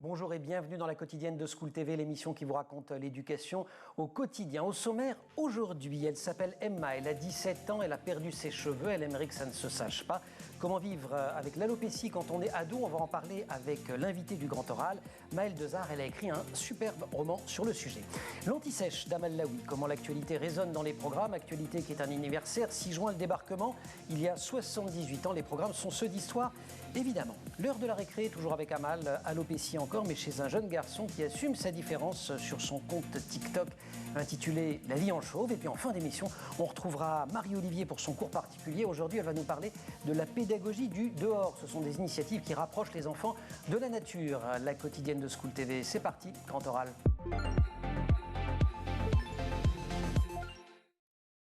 Bonjour et bienvenue dans la quotidienne de School TV, l'émission qui vous raconte l'éducation au quotidien. Au sommaire, aujourd'hui, elle s'appelle Emma, elle a 17 ans, elle a perdu ses cheveux, elle aimerait que ça ne se sache pas. Comment vivre avec l'alopécie quand on est ado? On va en parler avec l'invité du Grand Oral, Maëlle Dezard. Elle a écrit un superbe roman sur le sujet. L'Anti-Sèche d'Amal Laoui, comment l'actualité résonne dans les programmes. Actualité qui est un anniversaire, 6 juin le débarquement. Il y a 78 ans, les programmes sont ceux d'histoire, évidemment. L'heure de la récré, toujours avec Amal, alopécie encore, mais chez un jeune garçon qui assume sa différence sur son compte TikTok intitulé La vie en chauve. Et puis en fin d'émission, on retrouvera Marie-Olivier pour son cours particulier. Aujourd'hui, elle va nous parler de la pédagogie du dehors. Ce sont des initiatives qui rapprochent les enfants de la nature. La quotidienne de School TV, c'est parti, Grand Oral.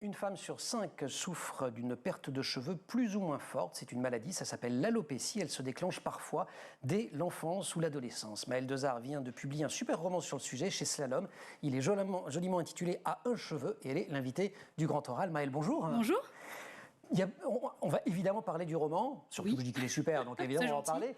Une femme sur 5 souffre d'une perte de cheveux plus ou moins forte. C'est une maladie, ça s'appelle l'alopécie. Elle se déclenche parfois dès l'enfance ou l'adolescence. Maëlle Dezard vient de publier un super roman sur le sujet chez Slalom. Il est joliment intitulé « À un cheveu » et elle est l'invitée du Grand Oral. Maëlle, bonjour. Bonjour. On va évidemment parler du roman, surtout que je dis qu'il est super, donc évidemment on va en parler.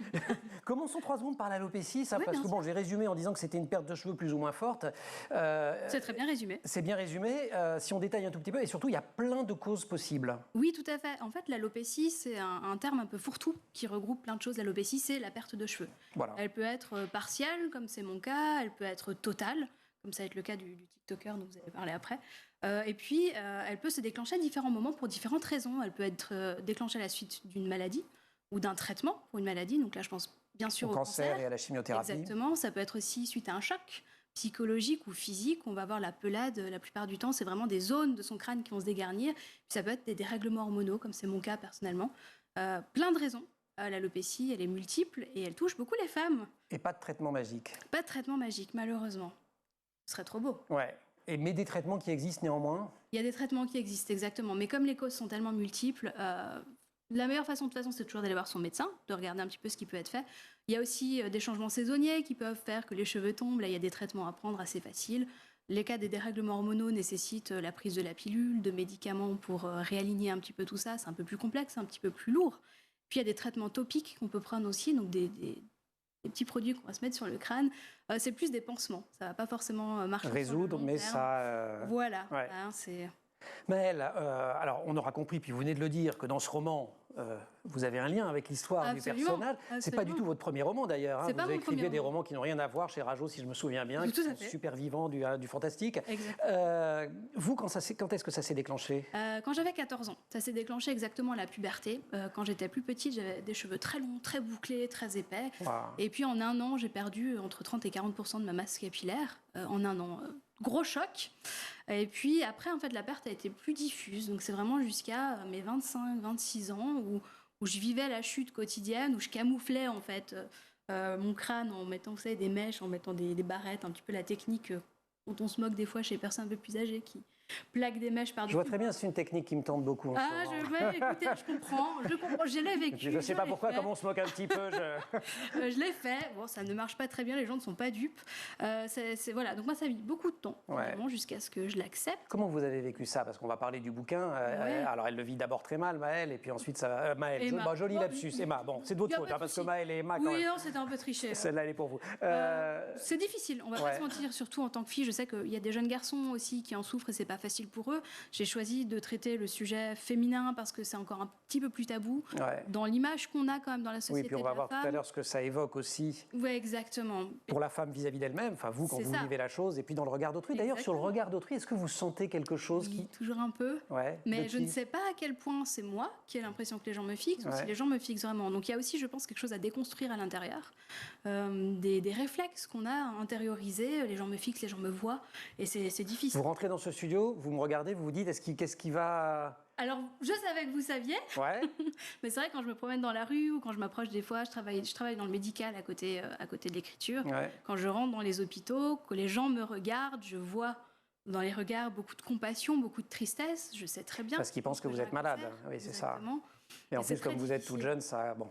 Commençons 3 secondes par l'alopécie, parce que bon, j'ai résumé en disant que c'était une perte de cheveux plus ou moins forte. C'est très bien résumé. C'est bien résumé, si on détaille un tout petit peu, et surtout il y a plein de causes possibles. Oui, tout à fait. En fait, l'alopécie, c'est un terme un peu fourre-tout qui regroupe plein de choses. L'alopécie, c'est la perte de cheveux. Voilà. Elle peut être partielle, comme c'est mon cas, elle peut être totale, comme ça va être le cas du TikToker dont vous allez parler après. Et puis, elle peut se déclencher à différents moments pour différentes raisons. Elle peut être déclenchée à la suite d'une maladie ou d'un traitement pour une maladie. Donc là, je pense bien sûr au cancer et à la chimiothérapie. Exactement. Ça peut être aussi suite à un choc psychologique ou physique. On va avoir la pelade la plupart du temps. C'est vraiment des zones de son crâne qui vont se dégarnir. Puis ça peut être des dérèglements hormonaux, comme c'est mon cas personnellement. Plein de raisons. L'alopécie, elle est multiple et elle touche beaucoup les femmes. Et pas de traitement magique. Pas de traitement magique, malheureusement. Ce serait trop beau. Ouais. Mais des traitements qui existent néanmoins? Il y a des traitements qui existent, exactement. Mais comme les causes sont tellement multiples, la meilleure façon, de toute façon, c'est toujours d'aller voir son médecin, de regarder un petit peu ce qui peut être fait. Il y a aussi des changements saisonniers qui peuvent faire que les cheveux tombent. Là, il y a des traitements à prendre assez faciles. Les cas des dérèglements hormonaux nécessitent la prise de la pilule, de médicaments pour réaligner un petit peu tout ça. C'est un peu plus complexe, un petit peu plus lourd. Puis il y a des traitements topiques qu'on peut prendre aussi, donc des petits produits qu'on va se mettre sur le crâne. C'est plus des pansements. Ça ne va pas forcément marcher. Résoudre, mais ça... Voilà, ouais. Hein, c'est... Maëlle, alors on aura compris, puis vous venez de le dire, que dans ce roman, vous avez un lien avec l'histoire du personnage. C'est pas du tout votre premier roman d'ailleurs. Hein. Vous écrivez des romans qui n'ont rien à voir chez Rajo, si je me souviens bien, qui sont super vivants, du fantastique. Vous, quand est-ce que ça s'est déclenché? Quand j'avais 14 ans. Ça s'est déclenché exactement à la puberté. Quand j'étais plus petite, j'avais des cheveux très longs, très bouclés, très épais. Wow. Et puis en un an, j'ai perdu entre 30 et 40% de ma masse capillaire. En un an. Gros choc. Et puis après, en fait, la perte a été plus diffuse. Donc c'est vraiment jusqu'à mes 25, 26 ans où je vivais la chute quotidienne, où je camouflais en fait mon crâne en mettant, vous savez, des mèches, en mettant des barrettes, un petit peu la technique dont on se moque des fois chez les personnes un peu plus âgées qui plaquent des mèches par-dessus. Je vois très bien, c'est une technique qui me tente beaucoup. Écoutez, je comprends, je l'ai vécu. Je ne sais pas pourquoi, comme on se moque un petit peu. Je l'ai fait, bon, ça ne marche pas très bien, les gens ne sont pas dupes. Voilà. Donc moi, ça a mis beaucoup de temps, vraiment, jusqu'à ce que je l'accepte. Comment vous avez vécu ça? Parce qu'on va parler du bouquin. Alors elle le vit d'abord très mal, Maëlle, et puis ensuite ça va... Maëlle, joli lapsus. Emma, bon, c'est de votre faute, parce que Maëlle et Emma, quand même... Oui, non, c'était un peu triché. Celle-là, elle est pour vous. C'est difficile, on va pas se mentir, surtout en tant que fille. Je sais qu'il y a des jeunes garçons aussi qui en souffrent et c'est pas facile pour eux. J'ai choisi de traiter le sujet féminin parce que c'est encore un petit peu plus tabou dans l'image qu'on a quand même dans la société. Oui, puis on va voir tout à l'heure ce que ça évoque aussi. Oui, exactement. Pour la femme vis-à-vis d'elle-même, enfin vous, quand vous vivez la chose, et puis dans le regard d'autrui. D'ailleurs, sur le regard d'autrui, est-ce que vous sentez quelque chose qui... Toujours un peu. Mais je ne sais pas à quel point c'est moi qui ai l'impression que les gens me fixent ou si les gens me fixent vraiment. Donc il y a aussi, je pense, quelque chose à déconstruire à l'intérieur. Des réflexes qu'on a intériorisés. Les gens me fixent, les gens me voient. Et c'est difficile. Vous rentrez dans ce studio, vous me regardez, vous vous dites, qu'est-ce qui va... Alors, je savais que vous saviez, mais c'est vrai, quand je me promène dans la rue ou quand je m'approche des fois, je travaille dans le médical à côté de l'écriture. Quand je rentre dans les hôpitaux, que les gens me regardent, je vois dans les regards beaucoup de compassion, beaucoup de tristesse. Je sais très bien. Parce qu'ils pensent que vous êtes malade. Oui, c'est ça. Et en plus, comme vous êtes toute jeune, non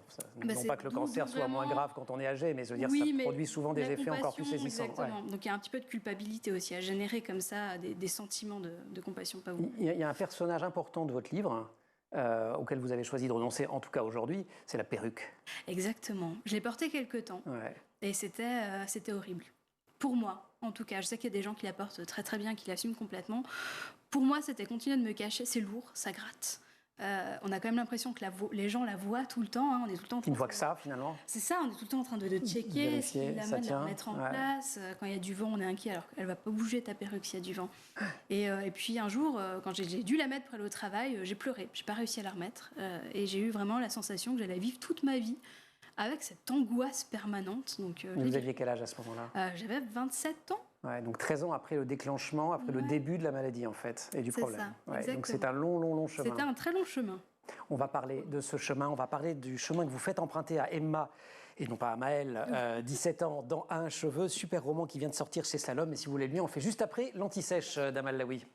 pas que le cancer soit moins grave quand on est âgé, mais je veux dire, ça produit souvent des effets encore plus saisissants. Exactement. Donc il y a un petit peu de culpabilité aussi à générer comme ça, des sentiments de compassion, pas vous. Il y a un personnage important de votre livre auquel vous avez choisi de renoncer, en tout cas aujourd'hui, c'est la perruque. Exactement. Je l'ai portée quelque temps et c'était horrible. Pour moi, en tout cas. Je sais qu'il y a des gens qui la portent très très bien, qui l'assument complètement. Pour moi, c'était continuer de me cacher. C'est lourd, ça gratte. On a quand même l'impression que les gens la voient tout le temps. On est tout le temps. Ils ne voient que ça, finalement. C'est ça, on est tout le temps en train de checker, si la main de la mettre en place. Quand il y a du vent, on est inquiet. Alors qu'elle ne va pas bouger, ta perruque, s'il y a du vent. Et puis un jour, quand j'ai dû la mettre pour aller au travail, j'ai pleuré. Je n'ai pas réussi à la remettre. Et j'ai eu vraiment la sensation que j'allais vivre toute ma vie avec cette angoisse permanente. Donc, vous aviez quel âge à ce moment-là? J'avais 27 ans. Ouais, donc 13 ans après le déclenchement, après le début de la maladie en fait, et du problème. Ça, donc c'est un long chemin. C'était un très long chemin. On va parler de ce chemin, on va parler du chemin que vous faites emprunter à Emma, et non pas à Maëlle, 17 ans, dans Un cheveu, super roman qui vient de sortir chez Slalom. Et si vous voulez le lire, on fait juste après l'anti-sèche d'Amal Laoui.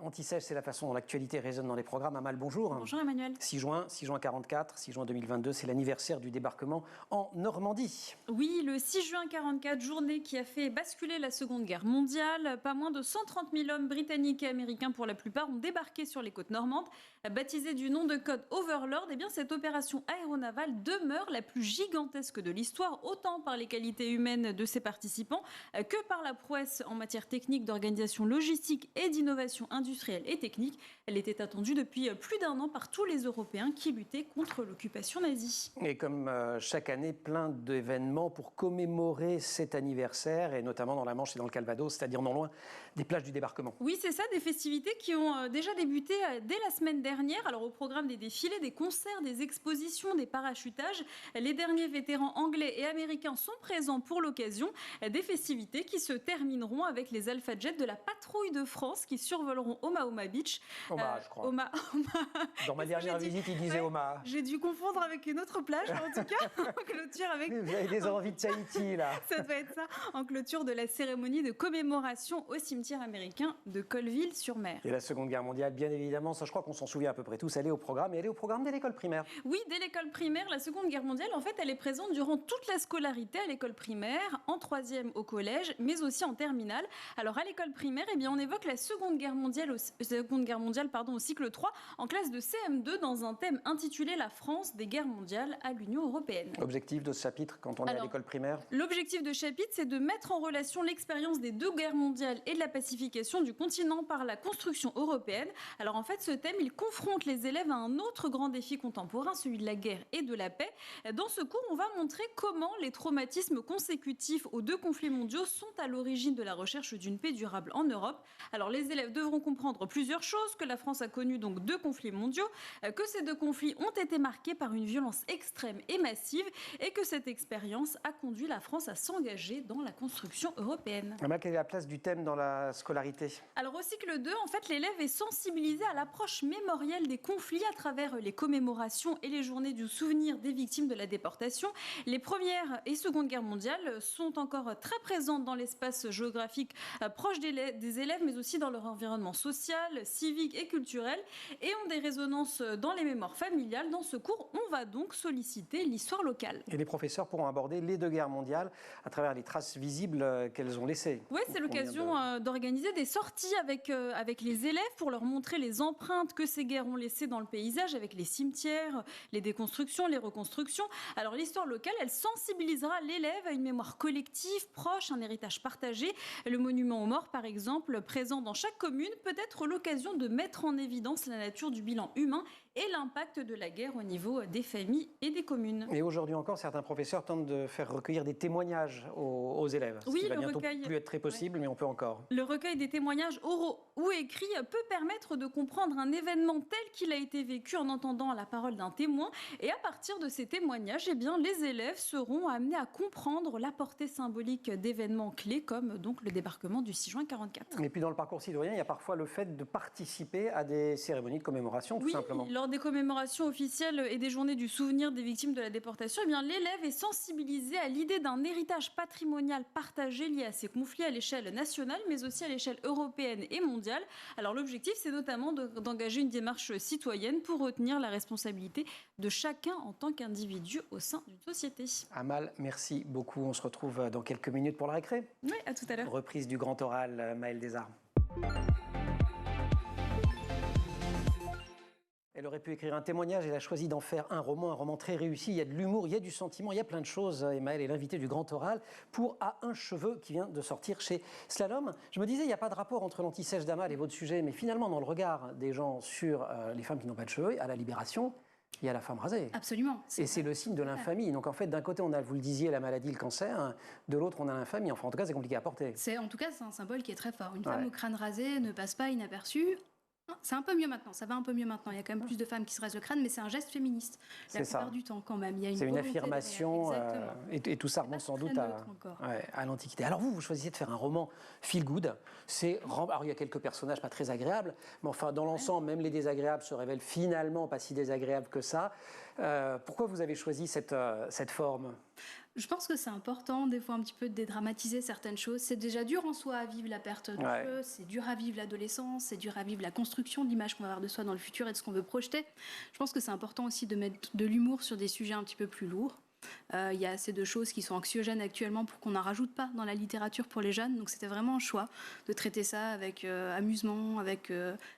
Anti-sèche, c'est la façon dont l'actualité résonne dans les programmes. Amal, bonjour. Bonjour Emmanuel. 6 juin 44, 6 juin 2022, c'est l'anniversaire du débarquement en Normandie. Oui, le 6 juin 44, journée qui a fait basculer la Seconde Guerre mondiale. Pas moins de 130 000 hommes britanniques et américains, pour la plupart, ont débarqué sur les côtes normandes. Baptisée du nom de code Overlord, eh bien, cette opération aéronavale demeure la plus gigantesque de l'histoire, autant par les qualités humaines de ses participants que par la prouesse en matière technique, d'organisation logistique et d'innovation industrielle et technique. Elle était attendue depuis plus d'un an par tous les Européens qui luttaient contre l'occupation nazie. Et comme chaque année, plein d'événements pour commémorer cet anniversaire, et notamment dans la Manche et dans le Calvados, c'est-à-dire non loin des plages du débarquement. Oui, c'est ça, des festivités qui ont déjà débuté dès la semaine dernière. Alors au programme des défilés, des concerts, des expositions, des parachutages, les derniers vétérans anglais et américains sont présents pour l'occasion. Des festivités qui se termineront avec les Alpha Jets de la patrouille de France qui survoleront Omaha Beach. Omaha, je crois. Dans ma dernière visite, il disait Omaha. J'ai dû confondre avec une autre plage, en tout cas, en clôture avec... Vous avez des envies de Tahiti, là. Ça doit être ça, en clôture de la cérémonie de commémoration au cimetière américain de Colville-sur-Mer. Et la Seconde Guerre mondiale, bien évidemment, ça je crois qu'on s'en souvient à peu près tous, elle est au programme, et elle est au programme dès l'école primaire. Oui, dès l'école primaire, la Seconde Guerre mondiale, en fait, elle est présente durant toute la scolarité à l'école primaire, en troisième au collège, mais aussi en terminale. Alors à l'école primaire, eh bien, on évoque la Seconde Guerre mondiale au cycle 3, en classe de CM2, dans un thème intitulé « La France des guerres mondiales à l'Union européenne ». L'objectif de ce chapitre, quand on est à l'école primaire? L'objectif de chapitre, c'est de mettre en relation l'expérience des deux guerres mondiales et de la pacification du continent par la construction européenne. Alors en fait, ce thème, il confronte les élèves à un autre grand défi contemporain, celui de la guerre et de la paix. Dans ce cours, on va montrer comment les traumatismes consécutifs aux deux conflits mondiaux sont à l'origine de la recherche d'une paix durable en Europe. Alors les élèves devront comprendre plusieurs choses, que la France a connu donc deux conflits mondiaux, que ces deux conflits ont été marqués par une violence extrême et massive et que cette expérience a conduit la France à s'engager dans la construction européenne. Quelle est la place du thème dans la scolarité? Alors au cycle 2, en fait, l'élève est sensibilisé à l'approche mémorielle des conflits à travers les commémorations et les journées du souvenir des victimes de la déportation. Les Premières et Seconde Guerre mondiale sont encore très présentes dans l'espace géographique proche des élèves, mais aussi dans leur environnement social, civique et culturel, et ont des résonances dans les mémoires familiales. Dans ce cours, on va donc solliciter l'histoire locale. Et les professeurs pourront aborder les deux guerres mondiales à travers les traces visibles qu'elles ont laissées. Oui, c'est l'occasion d'organiser des sorties avec les élèves pour leur montrer les empreintes que ces guerres ont laissées dans le paysage, avec les cimetières, les déconstructions, les reconstructions. Alors l'histoire locale, elle sensibilisera l'élève à une mémoire collective, proche, un héritage partagé. Le monument aux morts, par exemple, présent dans chaque commune, peut être l'occasion de mettre en évidence la nature du bilan humain et l'impact de la guerre au niveau des familles et des communes. Et aujourd'hui encore, certains professeurs tentent de faire recueillir des témoignages aux élèves. Oui, ce qui va le bientôt recueil, plus être très possible, mais on peut encore. Le recueil des témoignages oraux ou écrits peut permettre de comprendre un événement tel qu'il a été vécu en entendant la parole d'un témoin. Et à partir de ces témoignages, eh bien, les élèves seront amenés à comprendre la portée symbolique d'événements clés comme donc le débarquement du 6 juin 44. Et puis dans le parcours citoyen, il y a parfois le fait de participer à des cérémonies de commémoration, tout simplement. Lors des commémorations officielles et des journées du souvenir des victimes de la déportation, eh bien, l'élève est sensibilisé à l'idée d'un héritage patrimonial partagé lié à ces conflits à l'échelle nationale, mais aussi à l'échelle européenne et mondiale. Alors l'objectif, c'est notamment d'engager une démarche citoyenne pour retenir la responsabilité de chacun en tant qu'individu au sein d'une société. Amal, merci beaucoup. On se retrouve dans quelques minutes pour la récré. Oui, à tout à l'heure. Reprise du grand oral, Maëlle Desarmes. Elle aurait pu écrire un témoignage, elle a choisi d'en faire un roman très réussi. Il y a de l'humour, il y a du sentiment, il y a plein de choses. Emma, elle est l'invitée du Grand Oral pour À un cheveu qui vient de sortir chez Slalom. Je me disais, il n'y a pas de rapport entre l'anti-sèche d'Amal et votre sujet, mais finalement, dans le regard des gens sur les femmes qui n'ont pas de cheveux, à la Libération, il y a la femme rasée. Absolument. Et c'est le signe de l'infamie. Donc en fait, d'un côté, on a, vous le disiez, la maladie, le cancer, de l'autre, on a l'infamie. Enfin, en tout cas, c'est compliqué à porter. En tout cas, c'est un symbole qui est très fort. Une femme au crâne rasé ne passe pas inaperçue. C'est un peu mieux maintenant, ça va un peu mieux maintenant. Il y a quand même plus de femmes qui se rasent le crâne, mais c'est un geste féministe la plupart du temps quand même. C'est une affirmation et tout ça remonte sans doute à l'Antiquité. Alors vous choisissez de faire un roman feel good. Alors il y a quelques personnages pas très agréables, mais enfin dans l'ensemble, même les désagréables se révèlent finalement pas si désagréables que ça. Pourquoi vous avez choisi cette forme ? Je pense que c'est important, des fois, un petit peu de dédramatiser certaines choses. C'est déjà dur en soi à vivre la perte de cheveux, c'est dur à vivre l'adolescence, c'est dur à vivre la construction de l'image qu'on va avoir de soi dans le futur et de ce qu'on veut projeter. Je pense que c'est important aussi de mettre de l'humour sur des sujets un petit peu plus lourds. Il y a assez de choses qui sont anxiogènes actuellement pour qu'on n'en rajoute pas dans la littérature pour les jeunes. Donc c'était vraiment un choix de traiter ça avec amusement, avec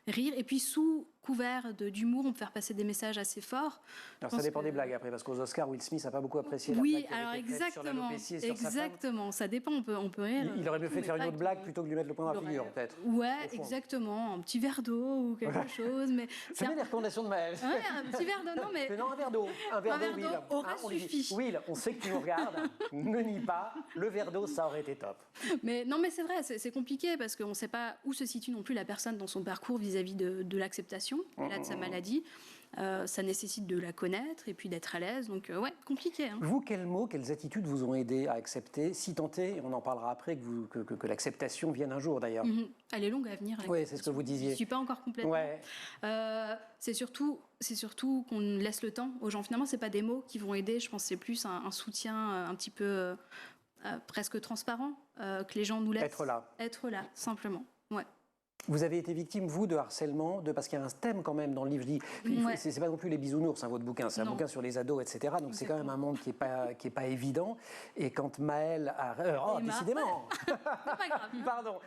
rire. Et puis sous couvert d'humour, on peut faire passer des messages assez forts. Alors ça dépend des blagues après, parce qu'aux Oscars, Will Smith n'a pas beaucoup apprécié la blague qui alors avait été faite sur l'alopécie et sur sa femme. Exactement, ça dépend, on peut rire. Il aurait mieux fait de faire une autre blague plutôt que de lui mettre le poing dans la figure, peut-être. Ouais, exactement, un petit verre d'eau ou quelque chose. Mais c'est bien les recommandations de Maëlle. Ouais, un petit verre d'eau, non mais... Non, un verre d'eau. Un verre d'eau, Will. Aurait suffi. Will, on sait que tu nous regardes, ne nie pas, le verre d'eau, ça aurait été top. Mais non, mais c'est vrai, c'est compliqué parce qu'on ne sait pas où se situe non plus la personne dans son parcours vis-à-vis de l'acceptation, de sa maladie. Ça nécessite de la connaître et puis d'être à l'aise. Donc, compliqué. Hein. Vous, quels mots, quelles attitudes vous ont aidé à accepter, si tant est, et on en parlera après, que l'acceptation vienne un jour d'ailleurs. Elle est longue à venir. Oui, c'est ce que vous disiez. Je ne suis pas encore complètement. C'est surtout qu'on laisse le temps aux gens. Finalement, ce n'est pas des mots qui vont aider. Je pense que c'est plus un soutien un petit peu presque transparent que les gens nous laissent. Être là, simplement. Ouais. Vous avez été victime, vous, de harcèlement, parce qu'il y a un thème quand même dans le livre. Je dis, c'est pas non plus les bisounours, votre bouquin, c'est un bouquin sur les ados, etc. Donc c'est quand même un monde qui est pas évident. Et quand Maëlle, décidément, c'est pas grave. Pardon,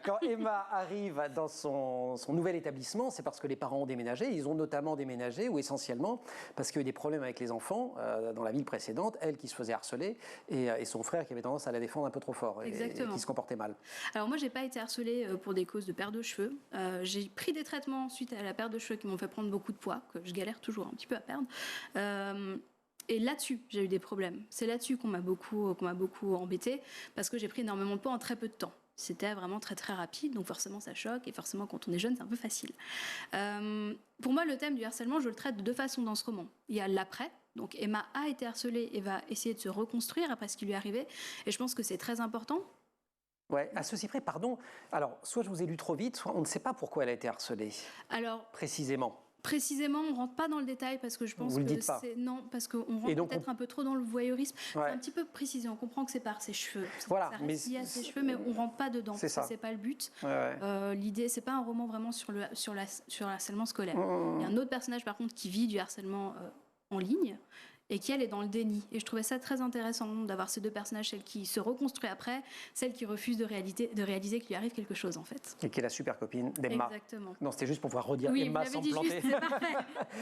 quand Emma arrive dans son nouvel établissement, c'est parce que les parents ont déménagé. Ils ont notamment déménagé, ou essentiellement parce qu'il y a eu des problèmes avec les enfants dans la ville précédente. Elle qui se faisait harceler et son frère qui avait tendance à la défendre un peu trop fort et qui se comportait mal. Alors moi, j'ai pas été harcelée pour des causes de perte de cheveux. J'ai pris des traitements suite à la perte de cheveux qui m'ont fait prendre beaucoup de poids, que je galère toujours un petit peu à perdre. Et là-dessus, j'ai eu des problèmes. C'est là-dessus qu'on m'a beaucoup embêtée, parce que j'ai pris énormément de poids en très peu de temps. C'était vraiment très très rapide, donc forcément ça choque, et forcément quand on est jeune, c'est un peu facile. Pour moi, le thème du harcèlement, je le traite de deux façons dans ce roman. Il y a l'après. Donc Emma a été harcelée et va essayer de se reconstruire après ce qui lui est arrivé. Et je pense que c'est très important. Ouais, à ceci près, pardon. Alors, soit je vous ai lu trop vite, soit on ne sait pas pourquoi elle a été harcelée. Alors, précisément, on ne rentre pas dans le détail parce que je pense que c'est... Non, parce qu'on rentre peut-être un peu trop dans le voyeurisme. Ouais. C'est un petit peu précisé, on comprend que c'est par ses cheveux. Voilà, ça reste lié à ses cheveux, mais on ne rentre pas dedans. C'est ça. C'est pas le but. L'idée, c'est pas un roman vraiment sur le harcèlement scolaire. Il y a un autre personnage, par contre, qui vit du harcèlement en ligne et qui, elle, est dans le déni. Et je trouvais ça très intéressant d'avoir ces deux personnages, celle qui se reconstruit après, celle qui refuse de réaliser qu'il lui arrive quelque chose, en fait. Et qui est la super copine d'Emma. Exactement. Non, c'était juste pour pouvoir redire Emma sans me planter. C'est parfait.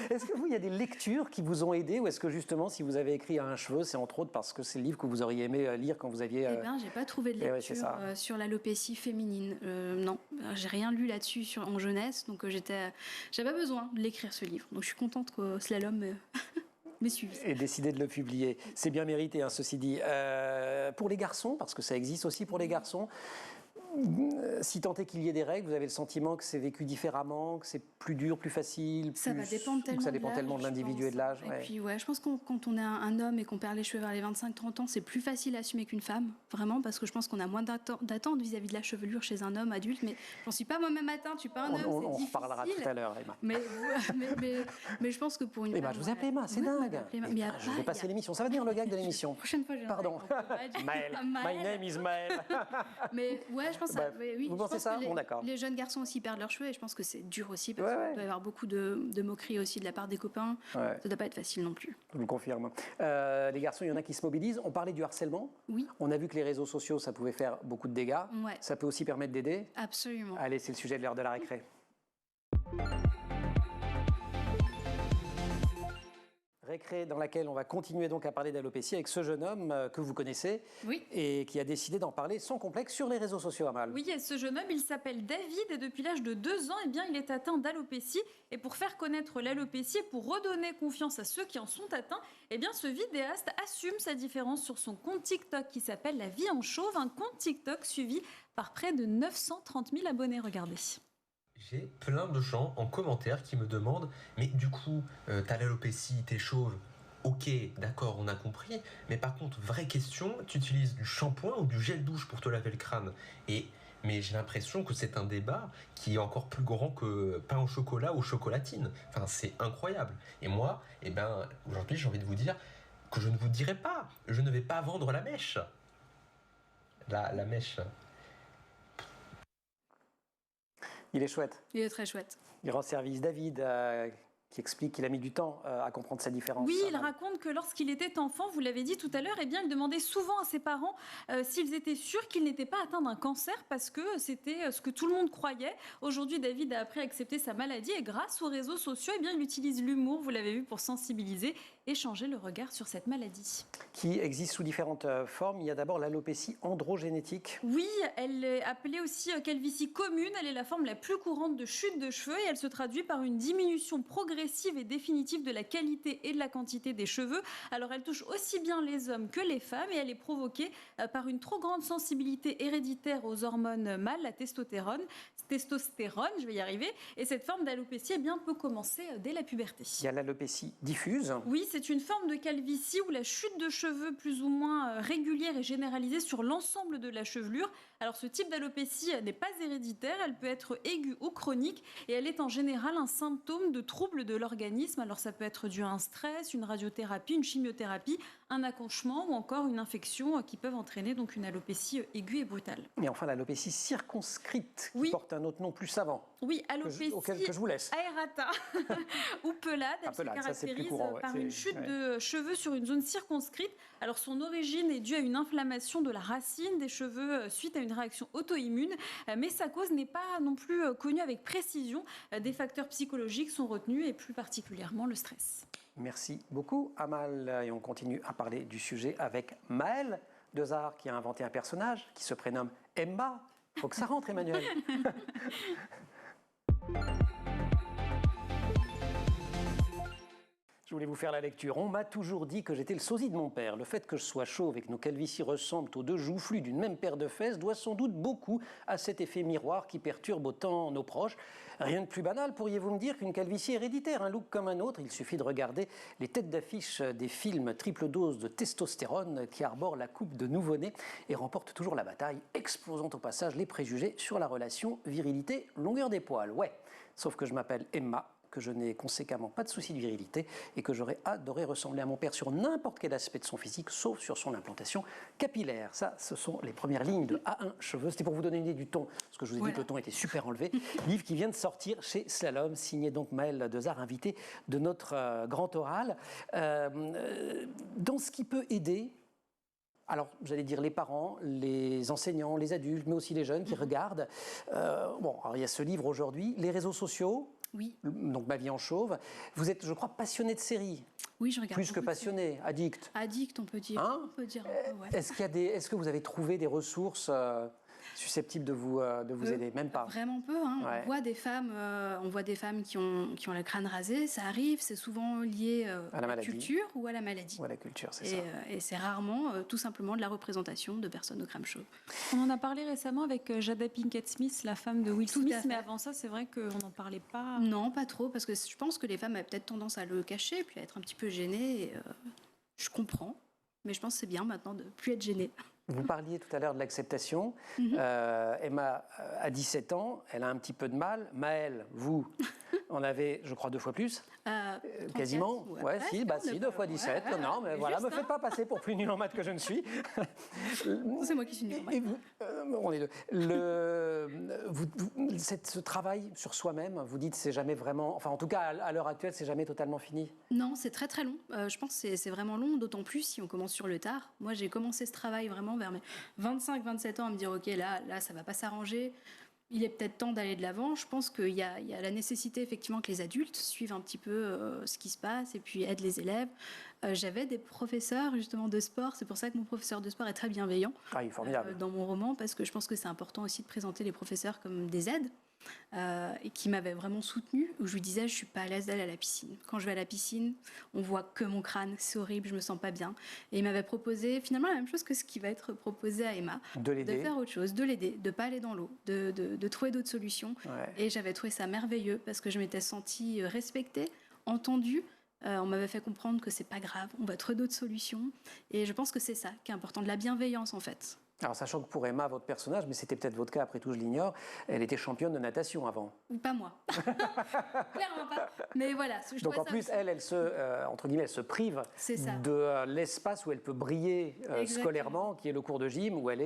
Est-ce que il y a des lectures qui vous ont aidé, ou est-ce que justement, si vous avez écrit à un cheveu, c'est entre autres parce que c'est le livre que vous auriez aimé lire quand vous aviez... j'ai pas trouvé de lecture sur l'alopécie féminine. Non, j'ai rien lu là-dessus en jeunesse, donc j'avais besoin de l'écrire, ce livre. Donc je suis contente que Slalom... Et décider de le publier. C'est bien mérité, hein, ceci dit. Pour les garçons, parce que ça existe aussi pour les garçons, si tant est qu'il y ait des règles, vous avez le sentiment que c'est vécu différemment, que c'est plus dur, plus facile, ça va dépendre tellement de l'individu et de l'âge. Et puis, je pense que quand on est un homme et qu'on perd les cheveux vers les 25-30 ans, c'est plus facile à assumer qu'une femme, vraiment, parce que je pense qu'on a moins d'attente vis-à-vis de la chevelure chez un homme adulte, mais j'en suis pas moi-même atteinte, je suis pas un homme, c'est difficile. On reparlera tout à l'heure, Emma. Mais je pense que pour une femme... je vous appelle Emma, c'est dingue. Je vais passer l'émission, ça va devenir le gag de l'émission. Prochaine fois, je Pardon. Maëlle. My name is Maëlle. Mais je pense ça. Oui. Vous pensez ça? Bon, d'accord. Les jeunes garçons aussi perdent leurs cheveux et je pense que c'est dur aussi parce qu'il doit y avoir beaucoup de moqueries aussi de la part des copains. Ça ne doit pas être facile non plus. Je vous le confirme. Les garçons, il y en a qui se mobilisent. On parlait du harcèlement. Oui. On a vu que les réseaux sociaux, ça pouvait faire beaucoup de dégâts. Ouais. Ça peut aussi permettre d'aider. Absolument. Allez, c'est le sujet de l'heure de la récré. Récré dans laquelle on va continuer donc à parler d'alopécie avec ce jeune homme que vous connaissez et qui a décidé d'en parler sans complexe sur les réseaux sociaux, Amal. Oui, et ce jeune homme, il s'appelle David et depuis l'âge de 2 ans, il est atteint d'alopécie. Et pour faire connaître l'alopécie et pour redonner confiance à ceux qui en sont atteints, ce vidéaste assume sa différence sur son compte TikTok qui s'appelle La Vie en Chauve, un compte TikTok suivi par près de 930 000 abonnés. Regardez. J'ai plein de gens en commentaire qui me demandent « Mais du coup, t'as l'alopécie, t'es chauve ?» Ok, d'accord, on a compris. Mais par contre, vraie question, tu utilises du shampoing ou du gel douche pour te laver le crâne? Mais j'ai l'impression que c'est un débat qui est encore plus grand que pain au chocolat ou chocolatine. Enfin, c'est incroyable. Et moi, aujourd'hui, j'ai envie de vous dire que je ne vous dirai pas. Je ne vais pas vendre la mèche. La mèche... Il est chouette. Il est très chouette. Il rend service. David, qui explique qu'il a mis du temps à comprendre sa différence. Oui, il raconte que lorsqu'il était enfant, vous l'avez dit tout à l'heure, il demandait souvent à ses parents s'ils étaient sûrs qu'il n'était pas atteint d'un cancer parce que c'était ce que tout le monde croyait. Aujourd'hui, David a appris à accepter sa maladie et grâce aux réseaux sociaux, il utilise l'humour, vous l'avez vu, pour sensibiliser et changer le regard sur cette maladie. Qui existe sous différentes formes. Il y a d'abord l'alopécie androgénétique. Oui, elle est appelée aussi calvitie commune. Elle est la forme la plus courante de chute de cheveux et elle se traduit par une diminution progressive et définitive de la qualité et de la quantité des cheveux. Alors elle touche aussi bien les hommes que les femmes et elle est provoquée par une trop grande sensibilité héréditaire aux hormones mâles, la testostérone, je vais y arriver. Et cette forme d'alopécie peut commencer dès la puberté. Il y a l'alopécie diffuse. Oui, c'est une forme de calvitie où la chute de cheveux plus ou moins régulière et généralisée sur l'ensemble de la chevelure. Alors ce type d'alopécie n'est pas héréditaire, elle peut être aiguë ou chronique et elle est en général un symptôme de trouble de l'organisme. Alors ça peut être dû à un stress, une radiothérapie, une chimiothérapie, un accouchement ou encore une infection qui peuvent entraîner donc une alopécie aiguë et brutale. Et enfin l'alopécie circonscrite qui porte un autre nom plus savant. Oui, alopécie que je vous laisse. Aérata ou pelade, elle se caractérise par une chute de cheveux sur une zone circonscrite. Alors son origine est due à une inflammation de la racine des cheveux suite à une réaction auto-immune, mais sa cause n'est pas non plus connue avec précision. Des facteurs psychologiques sont retenus et plus particulièrement le stress. Merci beaucoup Amal et on continue à parler du sujet avec Maëlle Dezard qui a inventé un personnage qui se prénomme Emma. Faut que ça rentre Emmanuel. Je voulais vous faire la lecture. On m'a toujours dit que j'étais le sosie de mon père. Le fait que je sois chauve et que nos calvities ressemblent aux deux joufflus d'une même paire de fesses doit sans doute beaucoup à cet effet miroir qui perturbe autant nos proches. Rien de plus banal, pourriez-vous me dire, qu'une calvitie héréditaire, un look comme un autre. Il suffit de regarder les têtes d'affiche des films triple dose de testostérone qui arborent la coupe de nouveau-né et remportent toujours la bataille, explosant au passage les préjugés sur la relation virilité-longueur des poils. Ouais, sauf que je m'appelle Emma, que je n'ai conséquemment pas de souci de virilité et que j'aurais adoré ressembler à mon père sur n'importe quel aspect de son physique, sauf sur son implantation capillaire. Ça, ce sont les premières lignes de A1 Cheveux. C'était pour vous donner une idée du ton, parce que je vous ai dit que le ton était super enlevé. Livre qui vient de sortir chez Slalom, signé donc Maëlle Dezard, invité de notre grand oral. Dans ce qui peut aider, alors, j'allais dire les parents, les enseignants, les adultes, mais aussi les jeunes qui regardent. Alors, il y a ce livre aujourd'hui, les réseaux sociaux. Oui. Donc, Ma vie en chauve. Vous êtes, je crois, passionné de séries. Oui, je regarde. Plus que passionné, addict. Addict, on peut dire. Hein? On peut dire. Ouais. Est-ce que vous avez trouvé des ressources susceptibles de vous aider? Même pas. Vraiment peu. Hein. Ouais. On voit des femmes qui ont le crâne rasé. Ça arrive. C'est souvent lié à la culture ou à la maladie. Ou à la culture, c'est ça. Et c'est rarement tout simplement de la représentation de personnes au crâne chauve. On en a parlé récemment avec Jada Pinkett Smith, la femme de Will Smith. Mais avant ça, c'est vrai qu'on n'en parlait pas. Non, pas trop, parce que je pense que les femmes avaient peut-être tendance à le cacher, puis à être un petit peu gênées. Et, je comprends, mais je pense que c'est bien maintenant de ne plus être gênée. Vous parliez tout à l'heure de l'acceptation. Emma a 17 ans, elle a un petit peu de mal. Maëlle, vous, en avez, je crois, 2 fois plus. Quasiment. Ouais, si, 2 fois 17. Ouais, non, mais voilà, me faites pas passer pour plus nul en maths que je ne suis. C'est moi qui suis nul en maths. On est deux. Ce travail sur soi-même, vous dites, c'est jamais vraiment, enfin en tout cas à l'heure actuelle, c'est jamais totalement fini. Non, c'est très très long. Je pense que c'est vraiment long, d'autant plus si on commence sur le tard. Moi, j'ai commencé ce travail vraiment vers mes 25-27 ans à me dire, ok, là, ça va pas s'arranger. Il est peut-être temps d'aller de l'avant. Je pense qu'il y a la nécessité effectivement que les adultes suivent un petit peu ce qui se passe et puis aident les élèves. J'avais des professeurs justement de sport. C'est pour ça que mon professeur de sport est très bienveillant dans mon roman, parce que je pense que c'est important aussi de présenter les professeurs comme des aides. Et qui m'avait vraiment soutenue, où je lui disais je suis pas à l'aise d'aller à la piscine. Quand je vais à la piscine, on voit que mon crâne, c'est horrible, je me sens pas bien. Et il m'avait proposé finalement la même chose que ce qui va être proposé à Emma, de faire autre chose, de l'aider, de pas aller dans l'eau, de trouver d'autres solutions. Ouais. Et j'avais trouvé ça merveilleux parce que je m'étais sentie respectée, entendue. On m'avait fait comprendre que c'est pas grave, on va trouver d'autres solutions. Et je pense que c'est ça qui est important, de la bienveillance en fait. Alors, sachant que pour Emma, votre personnage, mais c'était peut-être votre cas, après tout, je l'ignore, elle était championne de natation avant. Pas moi. Clairement pas. Mais voilà. Donc, en plus, elle entre guillemets, elle se prive de l'espace où elle peut briller scolairement, qui est le cours de gym, où elle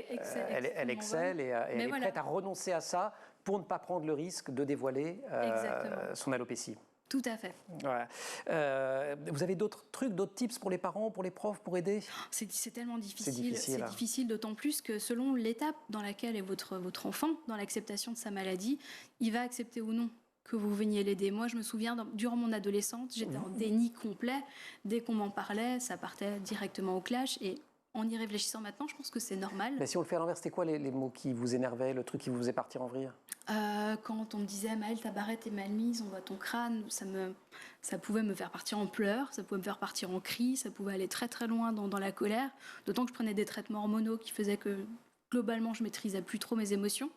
excelle et elle est prête à renoncer à ça pour ne pas prendre le risque de dévoiler son alopécie. Tout à fait. Ouais. Vous avez d'autres trucs, d'autres tips pour les parents, pour les profs, pour aider ? C'est tellement difficile. C'est difficile, d'autant plus que selon l'étape dans laquelle est votre enfant, dans l'acceptation de sa maladie, il va accepter ou non que vous veniez l'aider. Moi, je me souviens, durant mon adolescence, j'étais en déni complet. Dès qu'on m'en parlait, ça partait directement au clash. Et en y réfléchissant maintenant, je pense que c'est normal. Mais si on le fait à l'envers, c'était quoi les mots qui vous énervaient, le truc qui vous faisait partir en vrille ? Quand on me disait « Maëlle, ta barrette est mal mise, on voit ton crâne », ça pouvait me faire partir en pleurs, ça pouvait me faire partir en cris, ça pouvait aller très très loin dans la colère. D'autant que je prenais des traitements hormonaux qui faisaient que globalement je maîtrisais plus trop mes émotions.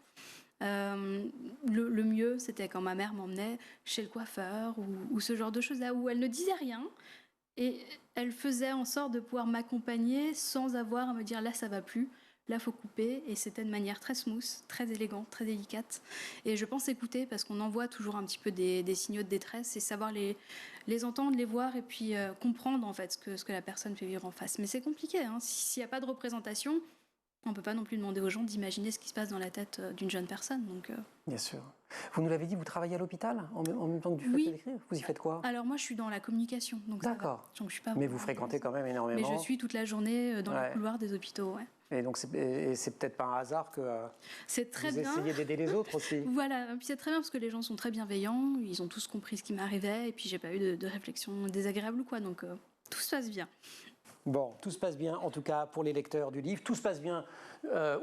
Le mieux, c'était quand ma mère m'emmenait chez le coiffeur ou ce genre de choses-là, où elle ne disait rien. Et elle faisait en sorte de pouvoir m'accompagner sans avoir à me dire « là, ça va plus ». Là, il faut couper, et c'était de manière très smooth, très élégante, très délicate. Et je pense écouter, parce qu'on envoie toujours un petit peu des signaux de détresse, et savoir les entendre, les voir, et puis comprendre en fait ce que la personne fait vivre en face. Mais c'est compliqué, hein. S'il n'y a pas de représentation, on ne peut pas non plus demander aux gens d'imaginer ce qui se passe dans la tête d'une jeune personne. Donc, Bien sûr. Vous nous l'avez dit, vous travaillez à l'hôpital en même temps que vous faites l'écrire ? Vous y faites quoi ? Alors moi, je suis dans la communication. D'accord. Donc, je suis pas. Mais vous fréquentez quand même énormément. Mais je suis toute la journée dans les couloirs des hôpitaux, ouais. Et donc, c'est peut-être pas un hasard que vous essayez d'aider les autres aussi. Voilà, et puis c'est très bien parce que les gens sont très bienveillants, ils ont tous compris ce qui m'arrivait, et puis j'ai pas eu de réflexion désagréable ou quoi, donc tout se passe bien. Bon, tout se passe bien, en tout cas pour les lecteurs du livre. Tout se passe bien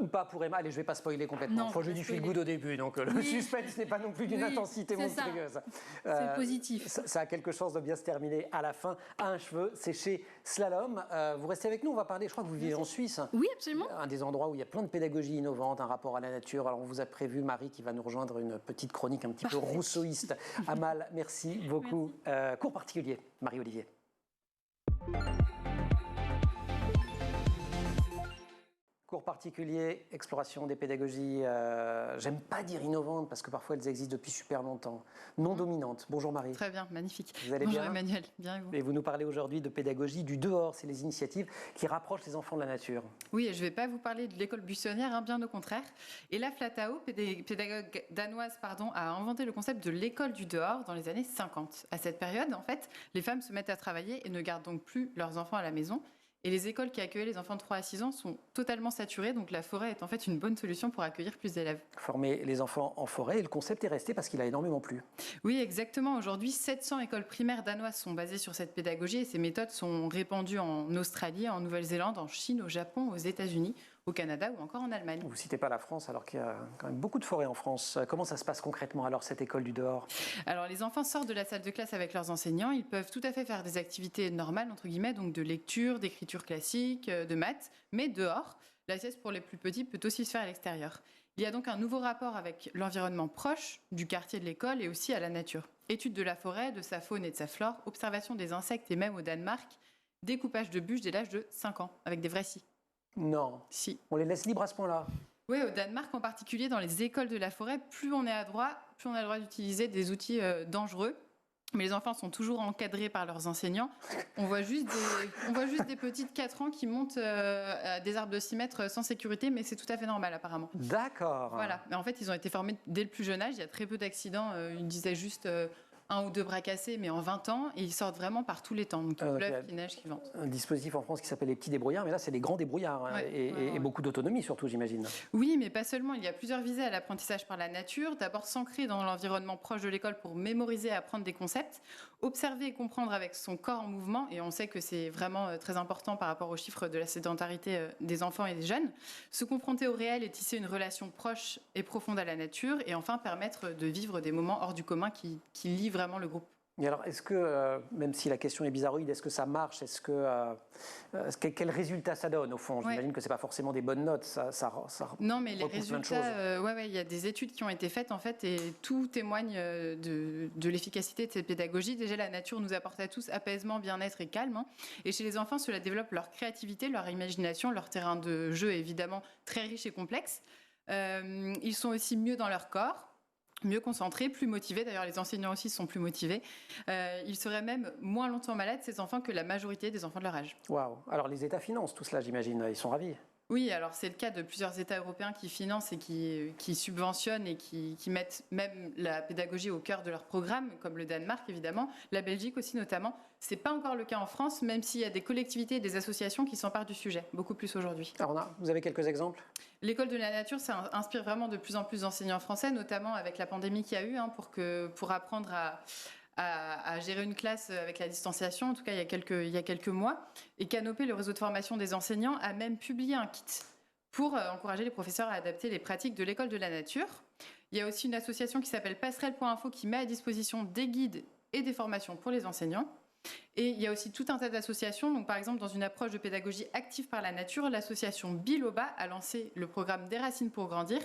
ou pas pour Emma. Allez, je ne vais pas spoiler complètement. Il faut que je du feel good au début, donc le suspense n'est pas non plus d'une intensité monstrueuse. C'est positif. Ça a quelque chose de bien se terminer à la fin. À un cheveu, c'est chez Slalom. Vous restez avec nous, on va parler, je crois que vous vivez en Suisse. Oui, absolument. Un des endroits où il y a plein de pédagogie innovante, un rapport à la nature. Alors on vous a prévu, Marie, qui va nous rejoindre une petite chronique un petit peu rousseauiste. Amal, merci beaucoup. Cours particulier, Marie-Olivier. Cours particulier, exploration des pédagogies, j'aime pas dire innovantes parce que parfois elles existent depuis super longtemps, non dominantes. Bonjour Marie. Très bien, magnifique. Vous allez Bonjour bien ? Emmanuel, bien et vous ? Et vous nous parlez aujourd'hui de pédagogie du dehors, c'est les initiatives qui rapprochent les enfants de la nature. Oui, et je ne vais pas vous parler de l'école buissonnière, bien au contraire. Ella Flatau, pédagogue danoise, a inventé le concept de l'école du dehors dans les années 50. À cette période, en fait, les femmes se mettent à travailler et ne gardent donc plus leurs enfants à la maison. Et les écoles qui accueillent les enfants de 3 à 6 ans sont totalement saturées, donc la forêt est en fait une bonne solution pour accueillir plus d'élèves. Former les enfants en forêt, et le concept est resté parce qu'il a énormément plu. Oui, exactement. Aujourd'hui, 700 écoles primaires danoises sont basées sur cette pédagogie et ces méthodes sont répandues en Australie, en Nouvelle-Zélande, en Chine, au Japon, aux États-Unis, au Canada ou encore en Allemagne. Vous ne citez pas la France alors qu'il y a quand même beaucoup de forêts en France. Comment ça se passe concrètement alors cette école du dehors ? Alors les enfants sortent de la salle de classe avec leurs enseignants. Ils peuvent tout à fait faire des activités normales, entre guillemets, donc de lecture, d'écriture classique, de maths, mais dehors. La sieste pour les plus petits peut aussi se faire à l'extérieur. Il y a donc un nouveau rapport avec l'environnement proche du quartier de l'école et aussi à la nature. Étude de la forêt, de sa faune et de sa flore, observation des insectes et même au Danemark, découpage de bûches dès l'âge de 5 ans avec des vrais scies. Non. Si. On les laisse libres à ce point-là? Oui, au Danemark en particulier, dans les écoles de la forêt, plus on est adroit, plus on a le droit d'utiliser des outils dangereux. Mais les enfants sont toujours encadrés par leurs enseignants. On voit juste des petits de 4 ans qui montent à des arbres de 6 mètres sans sécurité, mais c'est tout à fait normal apparemment. D'accord. Voilà. Mais en fait, ils ont été formés dès le plus jeune âge. Il y a très peu d'accidents. Ils disaient juste 1 ou 2 bras cassés, mais en 20 ans. Et ils sortent vraiment par tous les temps. Donc, il pleuve, il neige, il vente. Un dispositif en France qui s'appelle les petits débrouillards, mais là, c'est les grands débrouillards. Ouais, et beaucoup d'autonomie surtout, j'imagine. Oui, mais pas seulement. Il y a plusieurs visées à l'apprentissage par la nature. D'abord, s'ancrer dans l'environnement proche de l'école pour mémoriser et apprendre des concepts. Observer et comprendre avec son corps en mouvement. Et on sait que c'est vraiment très important par rapport aux chiffres de la sédentarité des enfants et des jeunes. Se confronter au réel et tisser une relation proche et profonde à la nature. Et enfin, permettre de vivre des moments hors du commun qui lient vraiment le groupe. Et alors, est-ce que, même si la question est bizarroïde, est-ce que ça marche? Quel résultat ça donne, au fond? J'imagine que ce n'est pas forcément des bonnes notes. Non, mais les résultats, il y a des études qui ont été faites, en fait, et tout témoigne de l'efficacité de cette pédagogie. Déjà, la nature nous apporte à tous apaisement, bien-être et calme. Hein. Et chez les enfants, cela développe leur créativité, leur imagination, leur terrain de jeu est évidemment très riche et complexe. Ils sont aussi mieux dans leur corps. Mieux concentrés, plus motivés. D'ailleurs, les enseignants aussi sont plus motivés. Ils seraient même moins longtemps malades, ces enfants, que la majorité des enfants de leur âge. Waouh! Alors, les États financent tout cela, j'imagine. Ils sont ravis. Oui, alors c'est le cas de plusieurs États européens qui financent et qui subventionnent et qui mettent même la pédagogie au cœur de leur programme, comme le Danemark, évidemment. La Belgique aussi, notamment. Ce n'est pas encore le cas en France, même s'il y a des collectivités et des associations qui s'emparent du sujet, beaucoup plus aujourd'hui. Alors, vous avez quelques exemples? L'école de la nature, ça inspire vraiment de plus en plus d'enseignants français, notamment avec la pandémie qu'il y a eu, hein, pour apprendre à gérer une classe avec la distanciation, en tout cas il y a quelques mois. Et Canopé, le réseau de formation des enseignants, a même publié un kit pour encourager les professeurs à adapter les pratiques de l'école de la nature. Il y a aussi une association qui s'appelle Passerelle.info qui met à disposition des guides et des formations pour les enseignants. Et il y a aussi tout un tas d'associations. Donc, par exemple, dans une approche de pédagogie active par la nature, l'association Biloba a lancé le programme Des racines pour grandir,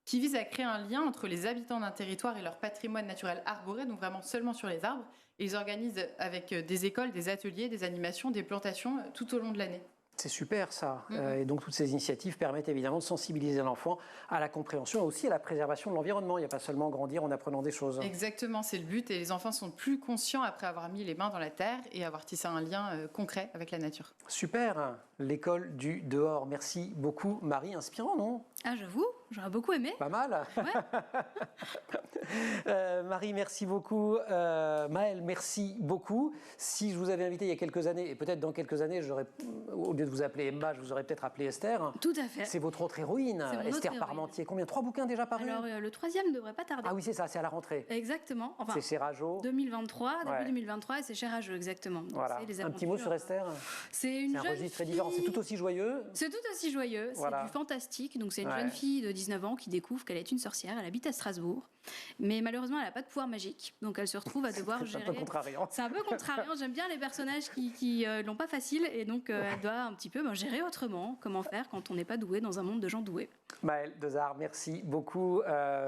qui vise à créer un lien entre les habitants d'un territoire et leur patrimoine naturel arboré, donc vraiment seulement sur les arbres. Et ils organisent avec des écoles, des ateliers, des animations, des plantations tout au long de l'année. C'est super ça. Et donc toutes ces initiatives permettent évidemment de sensibiliser l'enfant à la compréhension et aussi à la préservation de l'environnement. Il n'y a pas seulement grandir en apprenant des choses. Exactement, c'est le but. Et les enfants sont plus conscients après avoir mis les mains dans la terre et avoir tissé un lien concret avec la nature. Super, l'école du dehors. Merci beaucoup Marie, inspirant, non? Ah, j'avoue, j'aurais beaucoup aimé. Pas mal. Ouais. Marie, merci beaucoup. Maëlle, merci beaucoup. Si je vous avais invité il y a quelques années, et peut-être dans quelques années, au lieu de vous appeler Emma, je vous aurais peut-être appelé Esther. Tout à fait. C'est votre autre héroïne, Esther Parmentier. Combien? 3 bouquins déjà parus? Alors, le 3e ne devrait pas tarder. Ah oui, c'est ça, c'est à la rentrée. Exactement. Enfin, c'est chez Rajo. 2023, début 2023, et c'est chez Rajo, exactement. Donc, voilà. Un petit mot sur Esther? C'est un registre très différent. C'est tout aussi joyeux? C'est tout aussi joyeux. Voilà. C'est du fantastique. Donc, c'est une jeune fille de 19 ans qui découvre qu'elle est une sorcière. Elle habite à Strasbourg. Mais malheureusement, elle n'a pas de pouvoir magique. Donc, elle se retrouve à devoir gérer. C'est un peu contrariant. C'est un peu contrariant. J'aime bien les personnages qui l'ont pas facile. Et donc, elle doit un petit peu gérer autrement. Comment faire quand on n'est pas doué dans un monde de gens doués. Maëlle Dezard, merci beaucoup.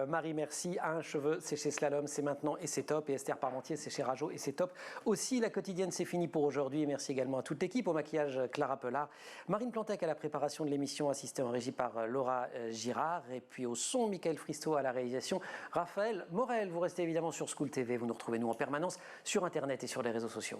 Marie, merci. Un cheveu, c'est chez Slalom, c'est maintenant et c'est top. Et Esther Parmentier, c'est chez Rajo et c'est top. Aussi, la quotidienne, c'est fini pour aujourd'hui. Et merci également à toute l'équipe. Au maquillage, Clara Pelard. Marine Plantec à la préparation de l'émission, assistée en régie par Laura Girard. Et puis au son, Michael Fristo à la réalisation. Raphaël Morel, vous restez évidemment sur School TV. Vous nous retrouvez nous en permanence sur Internet et sur les réseaux sociaux.